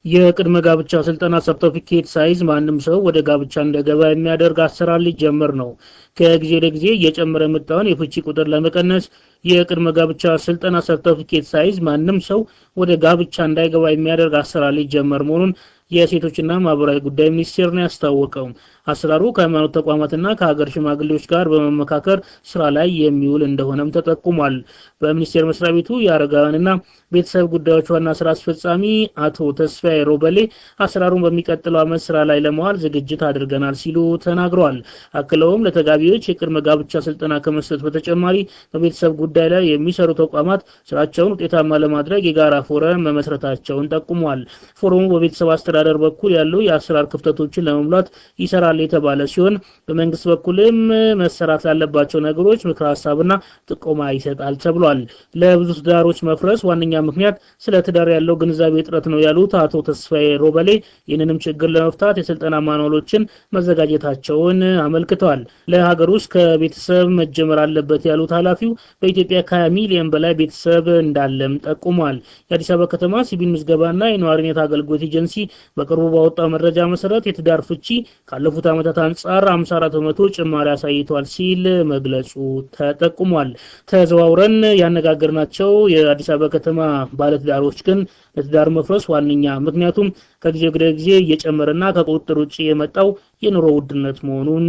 የቅድመ ጋብቻ ስልጠና ሰርቲፊኬት ሳይዝ ማንም ሰው ወደ ጋብቻ እንዳይገባ የሚያደርግ አሰራር ሊጀመር ነው። ከጊዜ ወደ ጊዜ እየጨመረ የመጣውን የፍቺ ቁጥር ለመቀነስ የቅድመ ጋብቻ ስልጠና ሰርቲፊኬት ሳይዝ ማንም ሰው ወደ ጋብቻ እንዳይገባ የሚያደርግ አሰራር ሊጀመር መሆኑን የሴቶችና ማህበራዊ ጉዳይ ሚኒስቴር ነው ያስታወቀው። አሰራሩ ከሃይማኖት ተቋማትና ከሀገር ሽማግሌዎች ጋር በመመካከር ስራ ላይ የሚውል እንደሆነም ተጠቁሟል። በሚኒስቴር መስሪያ ቤቱ የአረጋውያንና ቤተሰብ ጉዳዮች ዋና ስራ አስፈጻሚ አቶ ተስፋዬ ሮበሌ አሰራሩን በሚቀጥለው ዓመት ስራ ላይ ለማዋል ዝግጅት አድርገናል ሲሉ ተናግረዋል። አክለውም ለተጋቢዎች የቅድመ ጋብቻ ስልጠና ከመስጠት በተጨማሪ በቤተሰብ ጉዳይ ላይ የሚሰሩ ተቋማት ስራቸውን ውጤታማ ለማድረግ የጋራ ፎረም መመስረታቸውን ጠቁሟል። ፎረሙ በቤተሰብ አስተዳደር በኩል ያሉ የአሰራር ክፍተቶችን ለመሙላት ይሰራል የተባለ ሲሆን በመንግስት በኩልም መሰራት ላለባቸው ነገሮች ምክረ ሀሳብና ጥቆማ ይሰጣል ተብሏል። ለብዙ ትዳሮች መፍረስ ዋነኛ ምክንያት ስለ ትዳር ያለው ግንዛቤ እጥረት ነው ያሉት አቶ ተስፋዬ ሮበሌ ይህንንም ችግር ለመፍታት የስልጠና ማኑዋሎችን መዘጋጀታቸውን አመልክተዋል። ለሀገር ውስጥ ከቤተሰብ መጀመር አለበት ያሉት ኃላፊው በኢትዮጵያ ከ20 ሚሊዮን በላይ ቤተሰብ እንዳለም ጠቁሟል። የአዲስ አበባ ከተማ ሲቪል ምዝገባና የነዋሪነት አገልግሎት ኤጀንሲ በቅርቡ ባወጣው መረጃ መሰረት የትዳር ፍቺ ካለፉት ዓመታት አንጻር 54% ጭማሪ አሳይቷል ሲል መግለጹ ተጠቁሟል። ተዘዋውረን ያነጋገርናቸው የአዲስ አበባ ከተማ ባለትዳሮች ግን ለትዳር መፍረስ ዋነኛ ምክንያቱም ከጊዜ ወደ ጊዜ እየጨመረና ከቁጥጥር ውጪ የመጣው የኑሮ ውድነት መሆኑን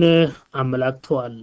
አመላክተዋል።